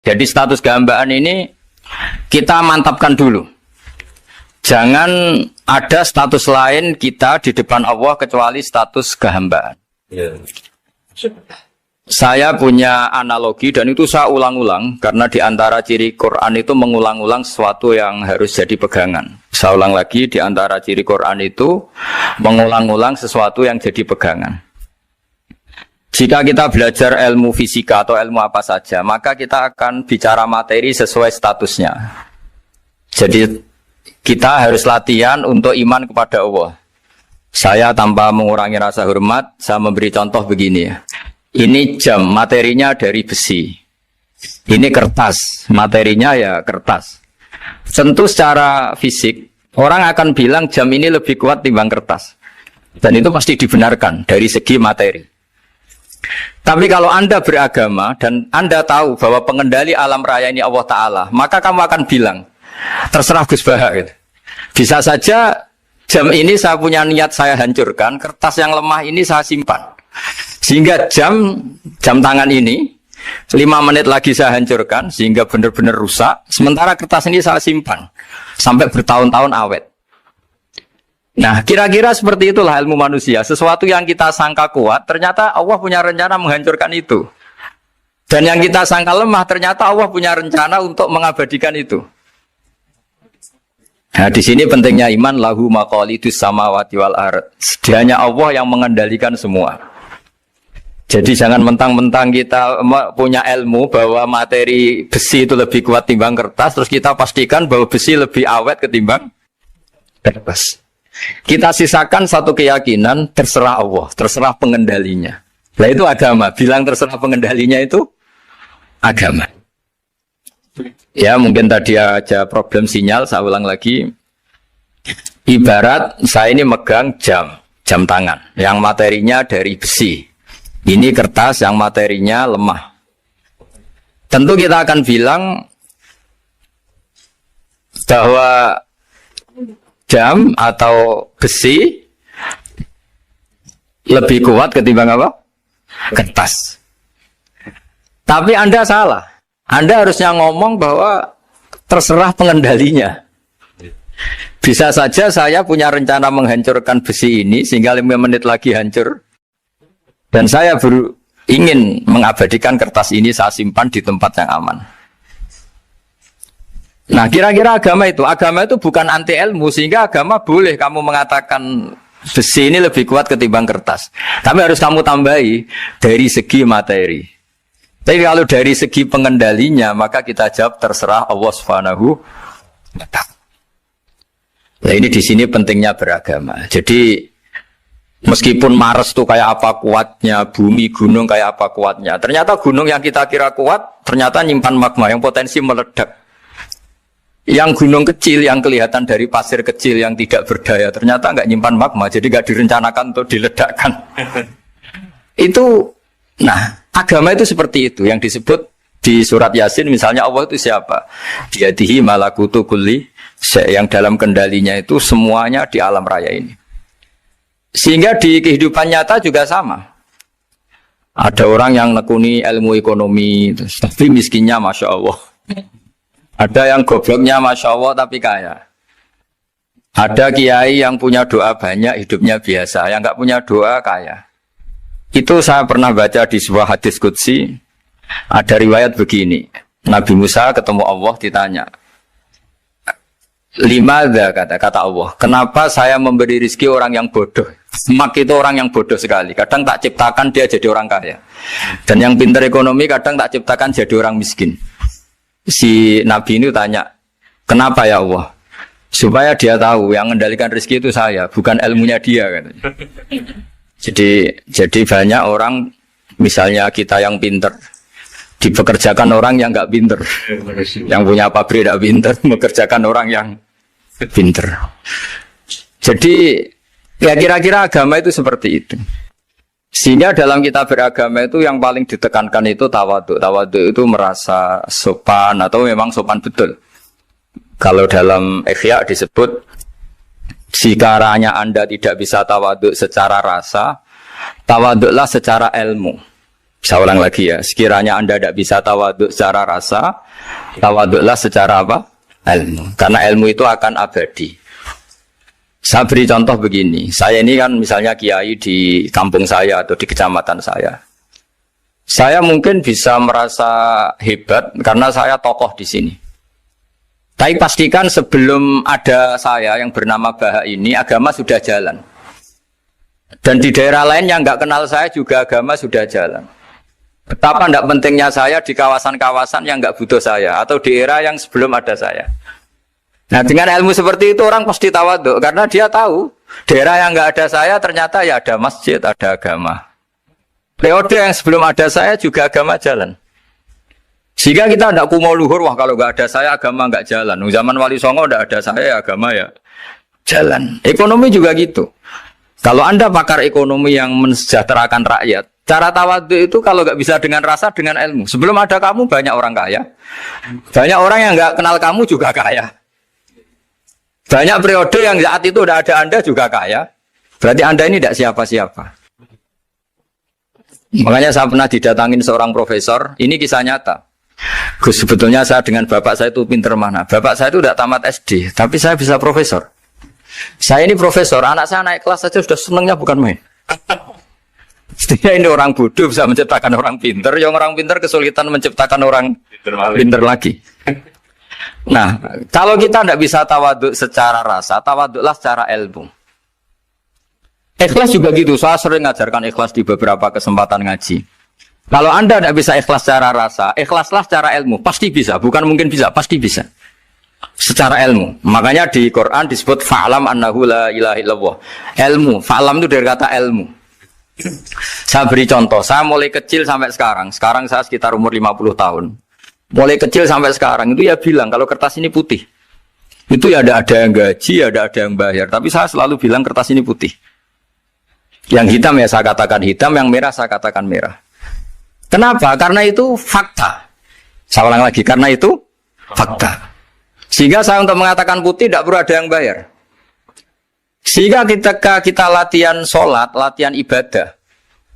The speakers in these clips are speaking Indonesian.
Jadi status kehambaan ini kita mantapkan dulu. Jangan ada status lain kita di depan Allah kecuali status kehambaan. Saya punya analogi dan itu saya ulang-ulang karena di antara ciri Quran itu mengulang-ulang sesuatu yang harus jadi pegangan. Saya ulang lagi, di antara ciri Quran itu mengulang-ulang sesuatu yang jadi pegangan. Jika kita belajar ilmu fisika atau ilmu apa saja, maka kita akan bicara materi sesuai statusnya. Jadi kita harus latihan untuk iman kepada Allah. Saya tanpa mengurangi rasa hormat, saya memberi contoh begini ya. Ini jam, materinya dari besi. Ini kertas, materinya ya kertas. Tentu secara fisik, orang akan bilang jam ini lebih kuat timbang kertas. Dan itu pasti dibenarkan dari segi materi. Tapi kalau Anda beragama dan Anda tahu bahwa pengendali alam raya ini Allah Ta'ala, maka kamu akan bilang, terserah Gus Baha gitu. Bisa saja jam ini saya punya niat saya hancurkan, kertas yang lemah ini saya simpan. Sehingga jam tangan ini 5 menit lagi saya hancurkan sehingga benar-benar rusak. Sementara kertas ini saya simpan sampai bertahun-tahun awet. Nah, kira-kira seperti itulah ilmu manusia. Sesuatu yang kita sangka kuat, ternyata Allah punya rencana menghancurkan itu. Dan yang kita sangka lemah, ternyata Allah punya rencana untuk mengabadikan itu. Nah, di sini pentingnya iman, lahu maqalidus samawati wal ard. Hanya Allah yang mengendalikan semua. Jadi jangan mentang-mentang kita punya ilmu bahwa materi besi itu lebih kuat timbang kertas, terus kita pastikan bahwa besi lebih awet ketimbang kertas. Kita sisakan satu keyakinan, terserah Allah, terserah pengendalinya. Nah itu agama, bilang terserah pengendalinya itu agama. Ya mungkin tadi aja problem sinyal, saya ulang lagi. Ibarat saya ini megang jam tangan, yang materinya dari besi. Ini kertas yang materinya lemah. Tentu kita akan bilang bahwa jam atau besi lebih kuat ketimbang apa? Kertas. Tapi Anda salah. Anda harusnya ngomong bahwa terserah pengendalinya. Bisa saja saya punya rencana menghancurkan besi ini sehingga 5 menit lagi hancur. Dan saya ingin mengabadikan kertas ini saya simpan di tempat yang aman. Nah kira-kira agama itu bukan anti ilmu, sehingga agama boleh kamu mengatakan besi ini lebih kuat ketimbang kertas. Tapi harus kamu tambahi dari segi materi. Tapi kalau dari segi pengendalinya, maka kita jawab terserah Allah Subhanahu wa ta'ala. Nah ini di sini pentingnya beragama. Jadi meskipun Mars itu kayak apa kuatnya, bumi, gunung kayak apa kuatnya. Ternyata gunung yang kita kira kuat, ternyata nyimpan magma yang potensi meledak. Yang gunung kecil, yang kelihatan dari pasir kecil yang tidak berdaya, ternyata nggak nyimpan magma, jadi nggak direncanakan untuk diledakkan. Itu, nah, agama itu seperti itu. Yang disebut di surat Yasin, misalnya Allah itu siapa? Biyadihi malakutu kulli, yang dalam kendalinya itu semuanya di alam raya ini. Sehingga di kehidupan nyata juga sama. Ada orang yang nekuni ilmu ekonomi, tapi miskinnya Masya Allah. Ada yang gobloknya Masya Allah tapi kaya. Ada kiai yang punya doa banyak, hidupnya biasa. Yang nggak punya doa kaya. Itu saya pernah baca di sebuah hadis qudsi. Ada riwayat begini. Nabi Musa ketemu Allah ditanya. Limadza kata Allah, kenapa saya memberi rezeki orang yang bodoh? Mak itu orang yang bodoh sekali. Kadang tak ciptakan dia jadi orang kaya. Dan yang pintar ekonomi kadang tak ciptakan jadi orang miskin. Si Nabi ini tanya, kenapa ya Allah? Supaya dia tahu yang mengendalikan rezeki itu saya, bukan ilmunya dia. Katanya. Jadi banyak orang, misalnya kita yang pintar, dipekerjakan orang yang nggak pinter, yang punya pabrik tidak pinter, mengerjakan orang yang pinter. Jadi ya kira-kira agama itu seperti itu. Sehingga dalam kita beragama itu yang paling ditekankan itu tawadhu. Tawadhu itu merasa sopan atau memang sopan betul. Kalau dalam Ihya disebut sekiranya Anda tidak bisa tawadhu secara rasa, tawadhulah secara ilmu. Saya ulang lagi ya, sekiranya Anda tidak bisa tawaduk secara rasa, tawaduklah secara apa? Ilmu. Karena ilmu itu akan abadi. Saya beri contoh begini, saya ini kan misalnya kiai di kampung saya atau di kecamatan saya. Saya mungkin bisa merasa hebat karena saya tokoh di sini. Tapi pastikan sebelum ada saya yang bernama Baha ini, agama sudah jalan. Dan di daerah lain yang nggak kenal saya juga agama sudah jalan. Betapa tidak pentingnya saya di kawasan-kawasan yang nggak butuh saya atau di era yang sebelum ada saya. Nah dengan ilmu seperti itu orang pasti tawaduk karena dia tahu daerah yang nggak ada saya ternyata ya ada masjid, ada agama. Periode yang sebelum ada saya juga agama jalan. Sehingga kita tidak kumo luhur, wah kalau nggak ada saya agama nggak jalan. Zaman Wali Songo tidak ada saya agama ya jalan. Ekonomi juga gitu. Kalau Anda pakar ekonomi yang mensejahterakan rakyat, cara tawaduk itu kalau nggak bisa dengan rasa, dengan ilmu. Sebelum ada kamu banyak orang kaya, banyak orang yang nggak kenal kamu juga kaya. Banyak periode yang saat itu udah ada Anda juga kaya. Berarti Anda ini tidak siapa-siapa. Makanya saya pernah didatangin seorang profesor. Ini kisah nyata. Gus, sebetulnya saya dengan bapak saya itu pinter mana. Bapak saya itu tidak tamat SD. Tapi saya bisa profesor. Saya ini profesor. Anak saya naik kelas saja sudah senangnya bukan main. Setidaknya ini orang bodoh bisa menciptakan orang pinter. Yang orang pinter kesulitan menciptakan orang pinter lagi. Nah, kalau kita tidak bisa tawaduk secara rasa, tawaduklah secara ilmu. Ikhlas juga gitu. Saya sering ngajarkan ikhlas di beberapa kesempatan ngaji. Kalau Anda tidak bisa ikhlas secara rasa, ikhlaslah secara ilmu. Pasti bisa. Bukan mungkin bisa, pasti bisa. Secara ilmu. Makanya di Quran disebut fa'lam annahu la ilaha illallah. Ilmu. Fa'lam itu dari kata ilmu. Saya beri contoh. Saya mulai kecil sampai sekarang. Sekarang saya sekitar umur 50 tahun. Mulai kecil sampai sekarang itu ya bilang kalau kertas ini putih. Itu ya ada yang gaji, ada yang bayar. Tapi saya selalu bilang kertas ini putih. Yang hitam ya saya katakan hitam, yang merah saya katakan merah. Kenapa? Karena itu fakta. Saya ulang lagi, karena itu fakta. Sehingga saya untuk mengatakan putih tidak perlu ada yang bayar. Sehingga ketika kita latihan sholat, latihan ibadah,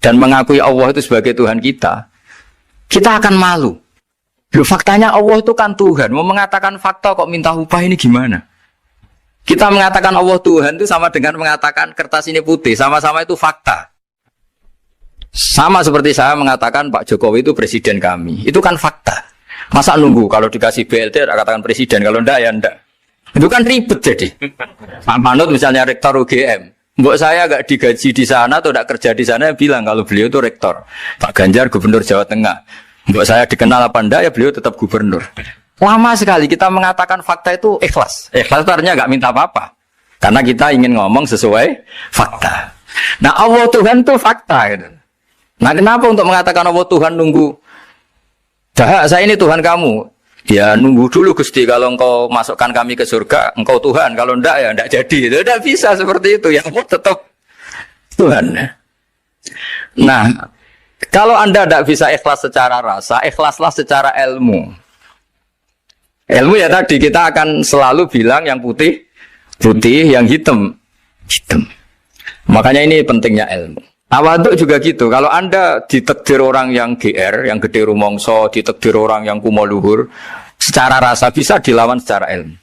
dan mengakui Allah itu sebagai Tuhan kita akan malu. Loh, faktanya Allah itu kan Tuhan. Mau mengatakan fakta kok minta upah ini gimana? Kita mengatakan Allah Tuhan itu sama dengan mengatakan kertas ini putih. Sama-sama itu fakta. Sama seperti saya mengatakan Pak Jokowi itu presiden kami. Itu kan fakta. Masa nunggu kalau dikasih BLT katakan presiden, kalau enggak ya enggak. Itu kan ribet jadi. Pak Manut misalnya rektor UGM. Mbok saya enggak digaji di sana atau enggak kerja di sana bilang kalau beliau itu rektor. Pak Ganjar gubernur Jawa Tengah. Mbok saya dikenal apa enggak ya beliau tetap gubernur. Lama sekali kita mengatakan fakta itu ikhlas. Ikhlas itu artinya enggak minta apa-apa. Karena kita ingin ngomong sesuai fakta. Nah Allah Tuhan itu fakta gitu. Nah kenapa untuk mengatakan Allah Tuhan nunggu? Dah saya ini Tuhan kamu. Ya nunggu dulu Gusti, kalau engkau masukkan kami ke surga, engkau Tuhan. Kalau enggak ya enggak jadi. Itu enggak bisa seperti itu. Yang tetap Tuhan. Nah, kalau Anda tidak bisa ikhlas secara rasa, ikhlaslah secara ilmu. Ilmu ya tadi kita akan selalu bilang yang putih, putih, yang hitam, hitam. Makanya ini pentingnya ilmu. Tawaduk juga gitu. Kalau Anda ditakdir orang yang GR, yang gede rumongso, ditakdir orang yang kumo luhur, secara rasa bisa dilawan secara ilmu.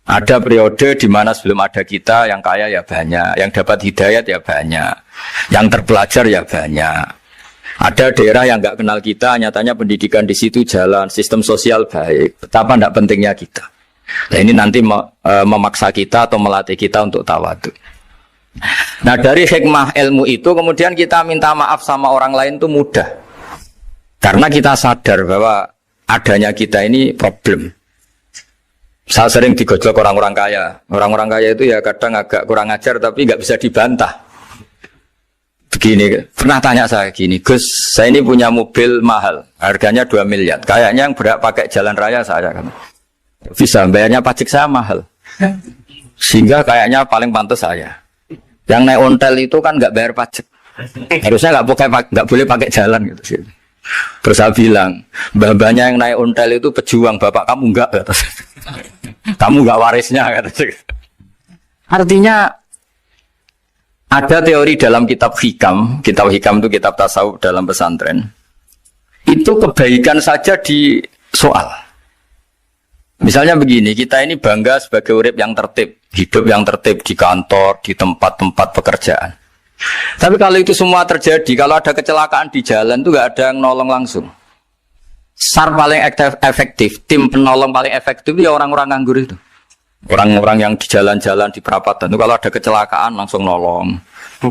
Ada periode di mana sebelum ada kita yang kaya ya banyak, yang dapat hidayat ya banyak, yang terpelajar ya banyak. Ada daerah yang nggak kenal kita, nyatanya pendidikan di situ jalan, sistem sosial baik. Betapa tidak pentingnya kita. Nah ini nanti memaksa kita atau melatih kita untuk tawaduk. Nah dari hikmah ilmu itu kemudian kita minta maaf sama orang lain itu mudah. Karena kita sadar bahwa adanya kita ini problem. Saya sering digojlok orang-orang kaya. Orang-orang kaya itu ya kadang agak kurang ajar tapi nggak bisa dibantah. Begini, pernah tanya saya gini, Gus, saya ini punya mobil mahal, harganya 2 miliar. Kayaknya yang berak pakai jalan raya saya kan. Bisa, bayarnya pajak saya mahal. Sehingga kayaknya paling pantas saya. Yang naik ontel itu kan nggak bayar pajak. Harusnya nggak boleh pakai jalan gitu. Terus saya bilang, mbah-mbahnya yang naik ontel itu pejuang, bapak kamu enggak. Kamu enggak warisnya. Artinya, ada teori dalam kitab hikam itu kitab tasawuf dalam pesantren. itu kebaikan saja di soal. Misalnya begini, kita ini bangga sebagai urip yang tertib, hidup yang tertib di kantor, di tempat-tempat pekerjaan. Tapi kalau itu semua terjadi, kalau ada kecelakaan di jalan itu nggak ada yang nolong langsung. SAR paling efektif, tim penolong paling efektif ya orang-orang nganggur itu. Orang-orang yang di jalan-jalan di perapatan itu kalau ada kecelakaan langsung nolong.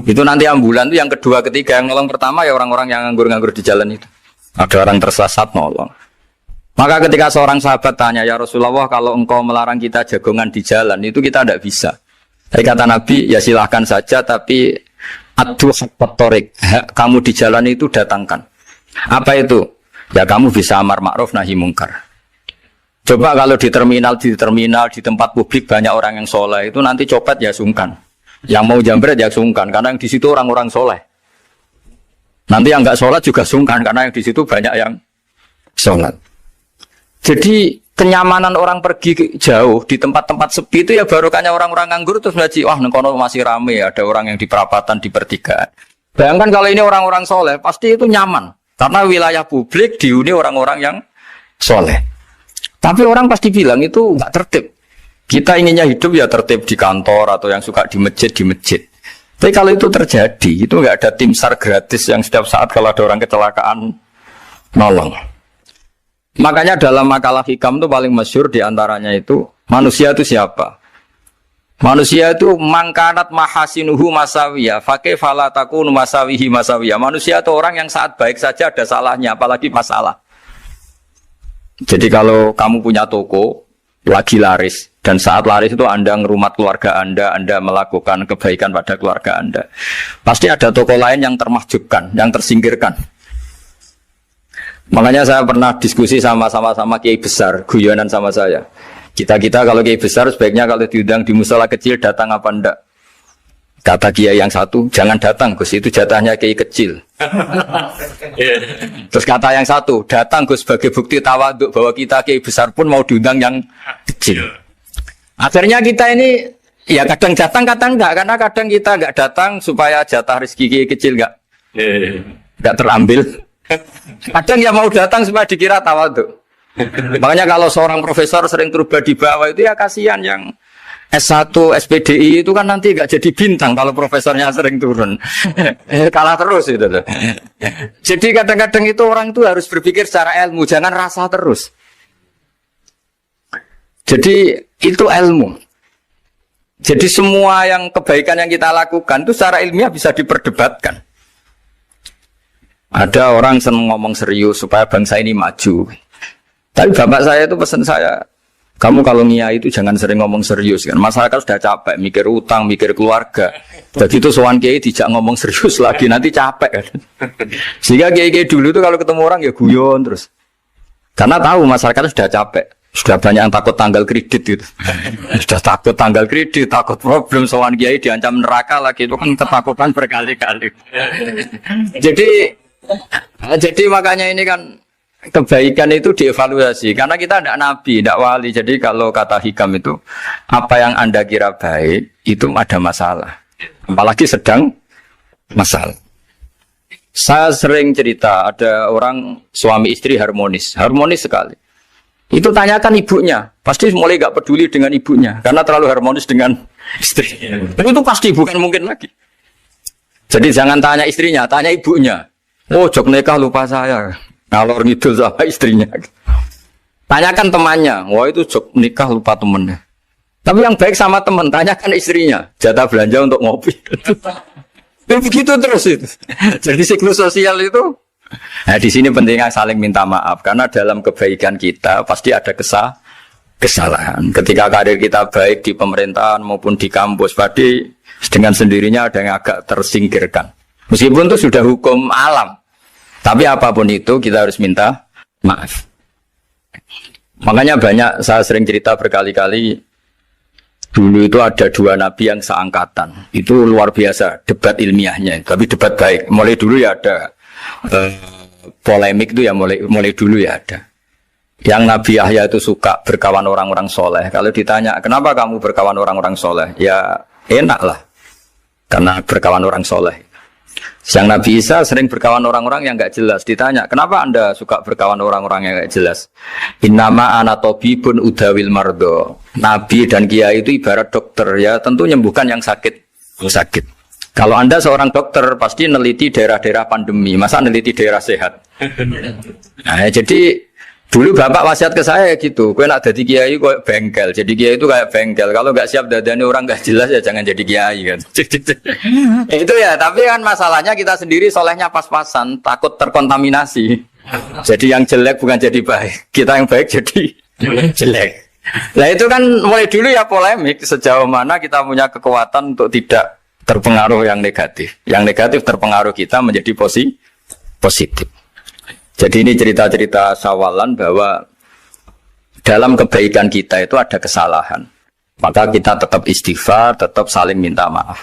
Itu nanti ambulan itu yang kedua, ketiga, yang nolong pertama ya orang-orang yang nganggur-nganggur di jalan itu. Ada orang tersesat nolong. Maka ketika seorang sahabat tanya, ya Rasulullah, kalau engkau melarang kita jagongan di jalan, itu kita tidak bisa. Tapi kata Nabi, ya silahkan saja, tapi adu hak torik, kamu di jalan itu datangkan. Apa itu? Ya kamu bisa amar ma'ruf nahi mungkar. Coba kalau di terminal, di tempat publik banyak orang yang soleh, itu nanti copet ya sungkan. Yang mau jambret ya sungkan, karena yang di situ orang-orang soleh. Nanti yang nggak sholat juga sungkan, karena yang di situ banyak yang sholat. Jadi kenyamanan orang pergi jauh di tempat-tempat sepi itu ya barokahnya orang-orang nganggur terus ngaji, wah nengkono masih rame, ada orang yang di perapatan, di pertigaan. Bayangkan kalau ini orang-orang soleh, pasti itu nyaman. Karena wilayah publik dihuni orang-orang yang soleh. Tapi orang pasti bilang itu nggak tertib. Kita inginnya hidup ya tertib di kantor atau yang suka di masjid, di masjid. Tapi kalau itu terjadi, itu nggak ada tim SAR gratis yang setiap saat kalau ada orang kecelakaan nolong. Makanya dalam makalah hikam itu paling masyhur diantaranya itu, manusia itu siapa? Manusia itu mangkanat mahasinuhu masawiyah, fakih falatakun masawihi masawiyah. Manusia itu orang yang saat baik saja ada salahnya, apalagi masalah. Jadi kalau kamu punya toko, lagi laris, dan saat laris itu Anda ngerumat keluarga Anda melakukan kebaikan pada keluarga Anda. Pasti ada toko lain yang termahjubkan, yang tersingkirkan. Makanya saya pernah diskusi sama kiai besar, guyonan sama saya. Kita kalau kiai besar sebaiknya kalau diundang di musala kecil datang apa enggak? Kata kiai yang satu, jangan datang Gus, itu jatahnya kiai kecil. Terus kata yang satu, datang Gus sebagai bukti tawaduk bahwa kita kiai besar pun mau diundang yang kecil. Akhirnya kita ini ya kadang datang kadang enggak, karena kadang kita enggak datang supaya jatah rezeki kiai kecil enggak terambil. Kadang ya mau datang supaya dikira tawaduk. Makanya kalau seorang profesor sering terubah di bawah itu ya kasihan yang S1, SPDI itu kan nanti nggak jadi bintang kalau profesornya sering turun. Kalah terus itu. Jadi kadang-kadang itu orang itu harus berpikir secara ilmu, jangan rasa terus. Jadi itu ilmu. Jadi semua yang kebaikan yang kita lakukan itu secara ilmiah bisa diperdebatkan. Ada orang senang ngomong serius supaya bangsa ini maju. Tapi bapak saya itu pesan saya, kamu kalau ngiyai itu jangan sering ngomong serius kan. Masyarakat sudah capek mikir utang, mikir keluarga. Jadi itu sowan kiai tidak ngomong serius lagi, nanti capek kan. Sehingga kiai dulu itu kalau ketemu orang ya guyon terus. Karena tahu masyarakat sudah capek. Sudah banyak yang takut tanggal kredit gitu. Sudah takut tanggal kredit, takut problem sowan kiai diancam neraka lagi, itu kan ketakutan berkali-kali. Jadi makanya ini kan kebaikan itu dievaluasi karena kita tidak nabi, tidak wali. Jadi kalau kata hikam itu apa yang Anda kira baik itu ada masalah, apalagi sedang masalah. Saya sering cerita ada orang suami istri harmonis sekali. Itu tanyakan ibunya, pasti mulai gak peduli dengan ibunya karena terlalu harmonis dengan istri. Itu pasti bukan mungkin lagi. Jadi jangan tanya istrinya, tanya ibunya. Oh, jok nikah lupa saya. Ngalor ngidul sama istrinya. Tanyakan temannya. Wah, itu jok nikah lupa temennya. Tapi yang baik sama teman, tanyakan istrinya. Jatah belanja untuk ngopi. Begitu terus itu. Jadi siklus sosial itu. Nah, di sini pentingnya saling minta maaf. Karena dalam kebaikan kita pasti ada kesalahan. Ketika karir kita baik di pemerintahan maupun di kampus, pasti dengan sendirinya ada yang agak tersingkirkan. Meskipun itu sudah hukum alam. Tapi apapun itu kita harus minta maaf. Makanya banyak, saya sering cerita berkali-kali, dulu itu ada dua nabi yang seangkatan. Itu luar biasa debat ilmiahnya, tapi debat baik. Mulai dulu ya ada polemik itu ya mulai dulu ya ada. Yang Nabi Yahya itu suka berkawan orang-orang soleh. Kalau ditanya, kenapa kamu berkawan orang-orang soleh? Ya enak lah, karena berkawan orang soleh. Yang Nabi Isa sering berkawan orang-orang yang nggak jelas. Ditanya, kenapa anda suka berkawan orang-orang yang nggak jelas? Innama ana tabibun udawil mardo. Nabi dan kiai itu ibarat dokter, ya tentu menyembuhkan yang sakit. Kalau anda seorang dokter pasti neliti daerah-daerah pandemi, masa neliti daerah sehat? Nah, jadi dulu bapak wasiat ke saya gitu, kue nak jadi kiai kok bengkel, jadi kiai itu kayak bengkel. Kalau nggak siap dadani orang nggak jelas ya jangan jadi kiai kan. Itu ya, tapi kan masalahnya kita sendiri solehnya pas-pasan, takut terkontaminasi. Jadi yang jelek bukan jadi baik, kita yang baik jadi jelek. Nah itu kan mulai dulu ya polemik sejauh mana kita punya kekuatan untuk tidak terpengaruh yang negatif. Yang negatif terpengaruh kita menjadi positif. Jadi ini cerita-cerita sawalan bahwa dalam kebaikan kita itu ada kesalahan. Maka kita tetap istighfar, tetap saling minta maaf.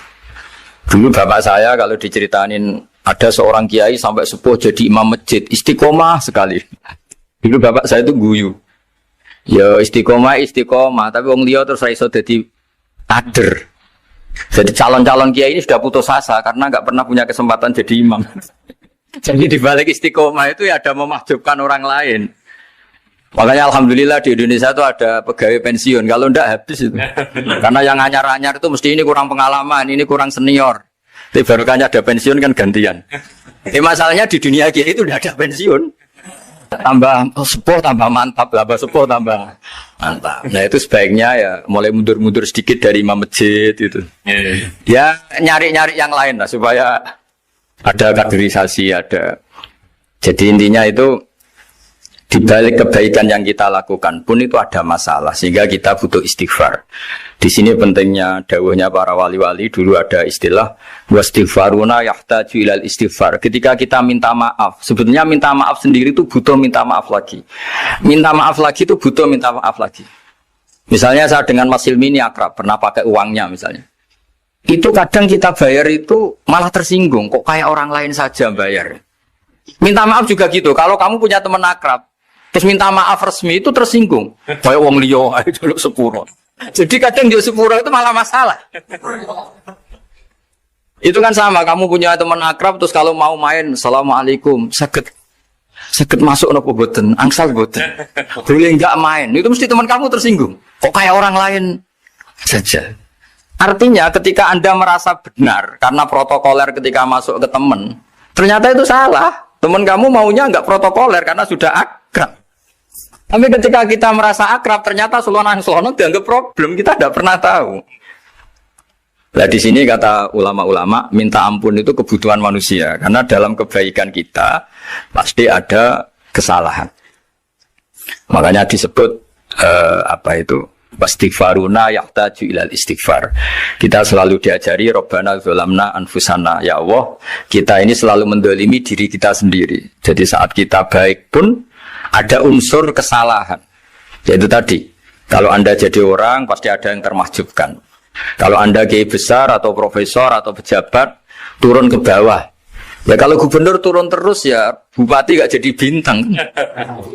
Dulu bapak saya kalau diceritain ada seorang kiai sampai sepuh jadi imam masjid, istiqomah sekali. Dulu bapak saya itu guyu. Ya istiqomah, tapi wong liya terus ra iso dadi kader. Jadi calon-calon kiai ini sudah putus asa karena nggak pernah punya kesempatan jadi imam. Jadi di balik istiqomah itu ya ada memahjubkan orang lain. Makanya alhamdulillah di Indonesia itu ada pegawai pensiun. Kalau enggak habis itu. Karena yang anyar-anyar itu mesti ini kurang pengalaman, ini kurang senior. Tapi baru kan ada pensiun kan gantian. Masalahnya di dunia kiai itu udah ada pensiun. Tambah sepuh tambah mantap, tambah sepuh tambah mantap. Nah itu sebaiknya ya mulai mundur-mundur sedikit dari imam masjid itu. Ya nyari-nyari yang lain lah supaya ada kaderisasi, ada. Jadi intinya itu di balik kebaikan yang kita lakukan pun itu ada masalah sehingga kita butuh istighfar. Di sini pentingnya dawuhnya para wali-wali, dulu ada istilah wastighfaruna yahtaju ilal istighfar. Ketika kita minta maaf, sebetulnya minta maaf sendiri itu butuh minta maaf lagi. Minta maaf lagi itu butuh minta maaf lagi. Misalnya saya dengan Mas Hilmi ini akrab, pernah pakai uangnya misalnya. Itu kadang kita bayar itu malah tersinggung, kok kayak orang lain saja bayar. Minta maaf juga gitu, kalau kamu punya teman akrab, terus minta maaf resmi itu tersinggung. Kayak wong liya ae jaluk sepuro. Jadi kadang jaluk sepuro itu malah masalah. Itu kan sama, kamu punya teman akrab terus kalau mau main, assalamualaikum, sakit masuk nopo boten, angsal boten. Boleh enggak main, itu mesti teman kamu tersinggung. Kok kayak orang lain saja. Artinya ketika Anda merasa benar karena protokoler ketika masuk ke teman, ternyata itu salah. Teman kamu maunya enggak protokoler karena sudah akrab. Tapi ketika kita merasa akrab, ternyata selonang-selonang dianggap problem, kita tidak pernah tahu. Nah di sini kata ulama-ulama, minta ampun itu kebutuhan manusia. Karena dalam kebaikan kita, pasti ada kesalahan. Makanya disebut, wastighfaruna yahtaju ilal istighfar. Kita selalu diajari Rabbana zalamna anfusana, ya Allah, kita ini selalu mendolimi diri kita sendiri. Jadi saat kita baik pun ada unsur kesalahan. Yaitu tadi, kalau Anda jadi orang pasti ada yang termahjubkan. Kalau Anda kiai besar atau profesor atau pejabat turun ke bawah. Ya kalau gubernur turun terus ya bupati gak jadi bintang.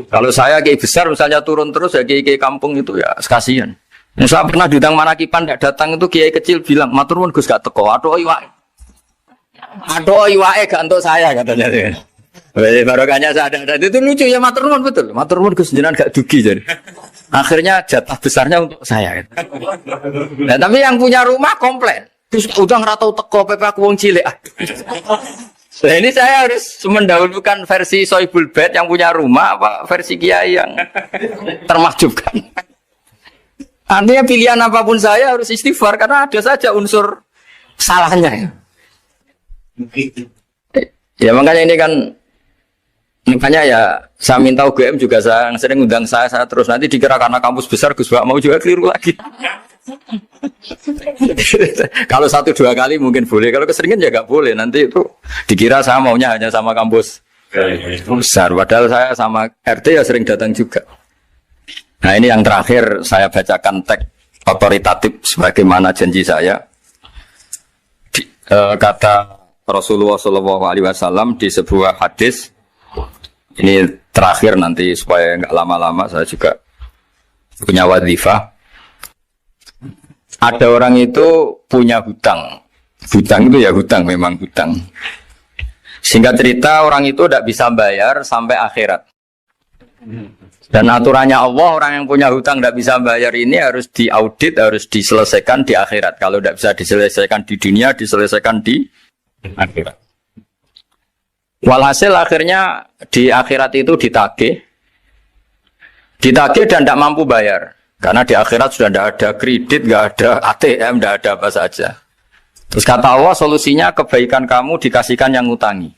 Kalau saya kiai besar misalnya turun terus ya kiai kampung itu ya kasihan. Yang saya pernah diundang Manakipan tidak datang itu kiai kecil bilang matur nuwun Gus gak teko. Aduh iwake gak untuk saya katanya. Barokahnya saya ada. Itu lucu ya matur nuwun betul. Matur nuwun Gus jenengan gak dugi jadi. Akhirnya jatah besarnya untuk saya. Nah, tapi yang punya rumah komplain. Gus udah ngeratau teko PP aku wong cilik. Nah ini saya harus mendahulukan versi Soibul Bed yang punya rumah apa versi Kiai yang termahjubkan. Artinya pilihan apapun saya harus istighfar karena ada saja unsur salahnya. Ya makanya ini kan makanya ya saya minta UGM juga saya sering undang saya terus nanti dikira karena kampus besar Gus Wak mau juga keliru lagi. Kalau 1-2 kali mungkin boleh, kalau keseringan ya nggak boleh. Nanti itu dikira saya maunya hanya sama kampus besar, padahal saya sama RT ya sering datang juga. Nah ini yang terakhir saya bacakan teks otoritatif sebagaimana janji saya. Kata Rasulullah SAW di sebuah hadis. Ini terakhir nanti supaya nggak lama-lama saya juga punya wadhifah. Ada orang itu punya hutang. Hutang itu ya hutang, memang hutang. Singkat cerita orang itu tidak bisa bayar sampai akhirat. Dan aturannya Allah, orang yang punya hutang tidak bisa bayar ini harus diaudit, harus diselesaikan di akhirat. Kalau tidak bisa diselesaikan di dunia, diselesaikan di akhirat. Walhasil akhirnya di akhirat itu ditagih dan tidak mampu bayar. Karena di akhirat sudah tidak ada kredit, tidak ada ATM, tidak ada apa saja. Terus kata Allah, solusinya kebaikan kamu dikasihkan yang ngutangi.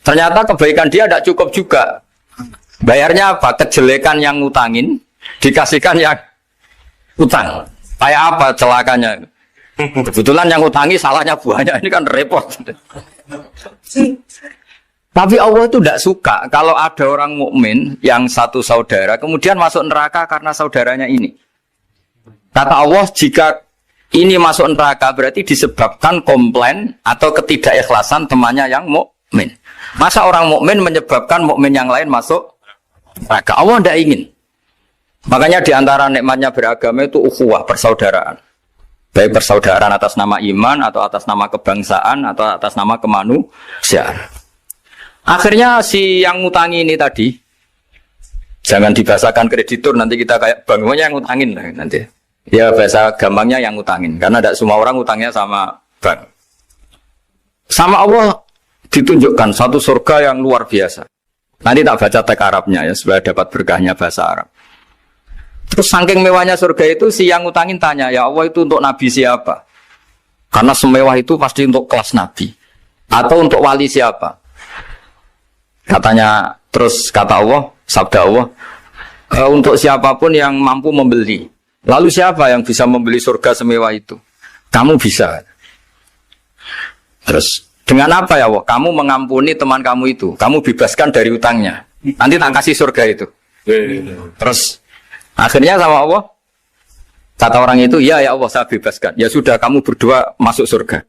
Ternyata kebaikan dia tidak cukup juga. Bayarnya apa? Kejelekan yang ngutangin dikasihkan yang utang. Kayak apa celakanya? Kebetulan yang ngutangi salahnya buahnya, ini kan repot. Tapi Allah itu tidak suka kalau ada orang mukmin yang satu saudara kemudian masuk neraka karena saudaranya ini. Kata Allah, jika ini masuk neraka berarti disebabkan komplain atau ketidakikhlasan temannya yang mukmin. Masa orang mukmin menyebabkan mukmin yang lain masuk neraka? Allah tidak ingin. Makanya diantara nikmatnya beragama itu ukhuwah, persaudaraan. Baik persaudaraan atas nama iman atau atas nama kebangsaan atau atas nama kemanusiaan. Akhirnya si yang ngutangi ini tadi, jangan dibahasakan kreditur, nanti kita kayak bangunnya yang ngutangin lah nanti. Ya bahasa gampangnya yang ngutangin, karena tidak semua orang ngutangnya sama bank. Sama Allah ditunjukkan satu surga yang luar biasa. Nanti tak baca teks Arabnya ya, supaya dapat berkahnya bahasa Arab. Terus saking mewahnya surga itu, si yang ngutangin tanya, ya Allah itu untuk nabi siapa? Karena semewah itu pasti untuk kelas nabi. Atau untuk wali siapa? Katanya, terus kata Allah, sabda Allah, untuk siapapun yang mampu membeli. Lalu siapa yang bisa membeli surga semewah itu? Kamu bisa. Terus, dengan apa ya Allah? Kamu mengampuni teman kamu itu. Kamu bebaskan dari utangnya. Nanti tak kasih surga itu. Terus, akhirnya sama Allah, kata orang itu, ya Allah saya bebaskan. Ya sudah, kamu berdua masuk surga.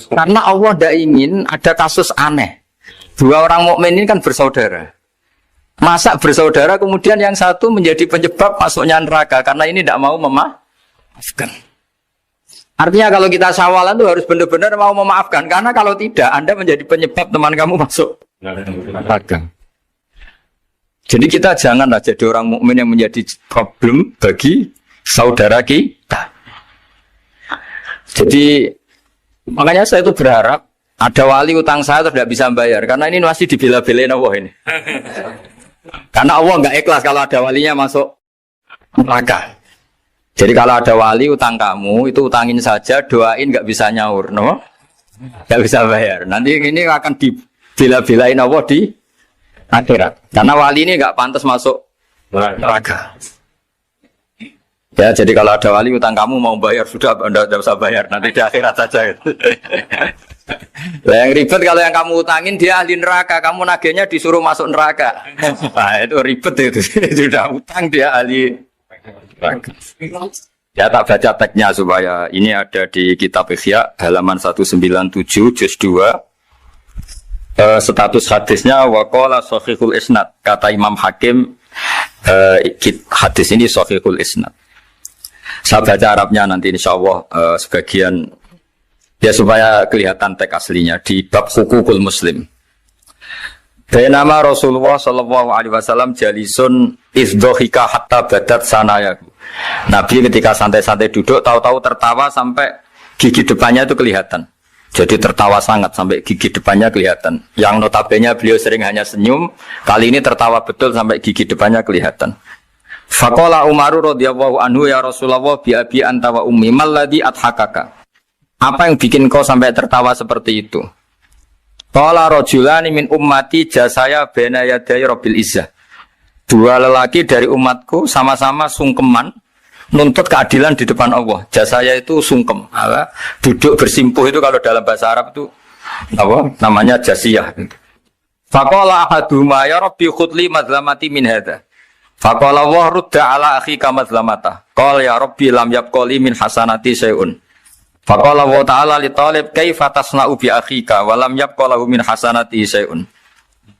Karena Allah tidak ingin ada kasus aneh. Dua orang mukmin ini kan bersaudara. Masa bersaudara kemudian yang satu menjadi penyebab masuknya neraka karena ini tidak mau memaafkan. Artinya kalau kita sawalan itu harus benar-benar mau memaafkan, karena kalau tidak Anda menjadi penyebab teman kamu masuk neraka. Jadi kita janganlah jadi orang mukmin yang menjadi problem bagi saudara kita. Jadi makanya saya itu berharap ada wali utang saya tidak bisa bayar, karena ini masih dibela-belain Allah ini. Karena Allah nggak ikhlas kalau ada walinya masuk neraka. Jadi kalau ada wali utang kamu, itu utangin saja, doain nggak bisa nyaur, no? Nggak bisa bayar. Nanti ini akan dibela-belain Allah di akhirat. Karena wali ini nggak pantas masuk neraka. Ya, jadi kalau ada wali utang kamu mau bayar, sudah Anda tidak usah bayar, nanti di akhirat saja. Lah yang ribet kalau yang kamu utangin dia ahli neraka, kamu nagihnya disuruh masuk neraka. Nah, itu ribet itu. Sudah utang dia ahli neraka. Ya tak baca teksnya supaya ini ada di kitab Ihya halaman 197 juz 2. Status hadisnya waqala sahihul isnad, kata Imam Hakim, hadis ini sahihul isnad. Saya baca Arabnya nanti insyaallah sebagian ya supaya kelihatan teks aslinya di bab hukukul muslim. Bainama Rasulullah sallallahu alaihi wasallam jalisun izdhika hatta badat sanayahu. Nabi ketika santai-santai duduk tahu-tahu tertawa sampai gigi depannya itu kelihatan. Jadi tertawa sangat sampai gigi depannya kelihatan. Yang notabene beliau sering hanya senyum, kali ini tertawa betul sampai gigi depannya kelihatan. Faqala Umar radhiyallahu anhu ya Rasulullah bi abi anta wa ummi malladhi adhakaka. Apa yang bikin kau sampai tertawa seperti itu? Qala rajulani min ummati jasaya baina yaday rabbil izzah. Dua lelaki dari umatku sama-sama sungkeman nuntut keadilan di depan Allah. Jasaya itu sungkem, duduk bersimpuh itu kalau dalam bahasa Arab itu apa? Namanya jasiyah. Faqala ahaduhuma ya rabbi khudli madlamati min hadza. Faqala wa rudda ala akhika madlamata. Qala ya rabbi lam yabqali min hasanati syai'un. Faqala wa ta'ala li talib kaifa tasna'u bi akhika wa lam yabqalahu min hasanati syai'un.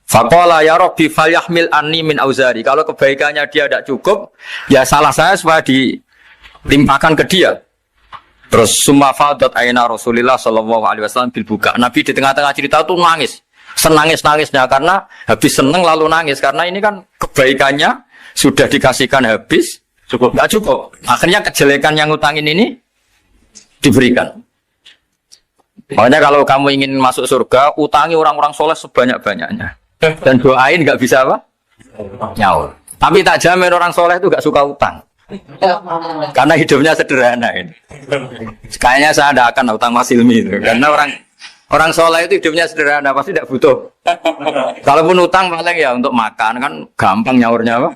Faqala ya rabbi falyahmil anni min auzari. Kalau kebaikannya dia tidak cukup, ya salah saya supaya dilimpahkan ke dia. Terus summa fadat aina Rasulillah sallallahu alaihi wasallam bil buka. Nabi di tengah-tengah cerita itu nangis. Senangis-nangisnya karena habis seneng lalu nangis karena ini kan kebaikannya sudah dikasihkan habis enggak cukup. Akhirnya kejelekan yang utangin ini diberikan. Makanya kalau kamu ingin masuk surga, utangi orang-orang soleh sebanyak-banyaknya. Dan doain nggak bisa apa? Nyaur. Tapi tak jamin orang soleh itu nggak suka utang. Karena hidupnya sederhana ini. Kayaknya saya tidak akan utang Mas Ilmi itu. Karena orang soleh itu hidupnya sederhana, pasti tidak butuh. Kalaupun utang paling ya untuk makan kan gampang nyaurnya apa?